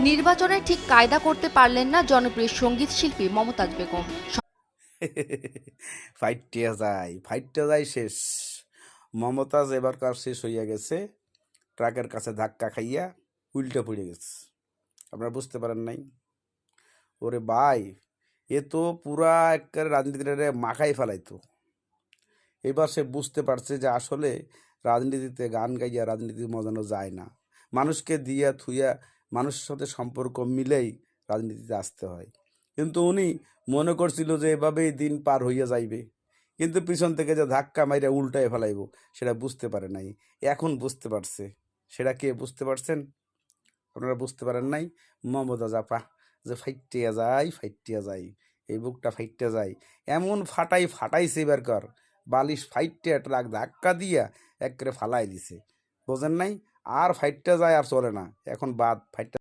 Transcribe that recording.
নির্বাচনে ঠিক কায়দা করতে পারলেন না জনপ্রিয় সঙ্গীত শিল্পী মমতাজ বেগম। ফাইটটা যায় শেষ। মমতাজ এবারকার শেষ হইয়া গেছে, ট্রাকের কাছে ধাক্কা খাইয়া উল্টে পড়ে গেছে। আপনারা বুঝতে পারেন নাই? ওরে ভাই, এ তো পুরা একেবারে রাজনীতিটারে মাখাই ফেলাইতো। এবার সে বুঝতে পারছে যে আসলে রাজনীতিতে গান গাইয়া রাজনীতি মজানো যায় না। মানুষকে দিয়া থুইয়া মানুষের সাথে সম্পর্ক মিলেই রাজনীতিতে আসতে হয়। কিন্তু উনি মনে করছিল যে এভাবেই দিন পার হইয়া যাইবে, কিন্তু পিছন থেকে যে ধাক্কা মাইরা উল্টায় ফেলাইব সেটা বুঝতে পারে নাই। এখন বুঝতে পারছে। সেটা কে বুঝতে পারছেন? আপনারা বুঝতে পারেন নাই? মমতাজ আপা, যে ফাইটিয়া যায় ফাইটিয়া যায়, এই বুকটা ফাইটে যায়, এমন ফাটাইছে এবার কর, বালিশ ফাইটে ট্রাক ধাক্কা দিয়া একেবারে ফালাই দিছে। বোঝেন নাই? আর ফাইটটা যায় আর চলে না, এখন বাদ ফাইটটা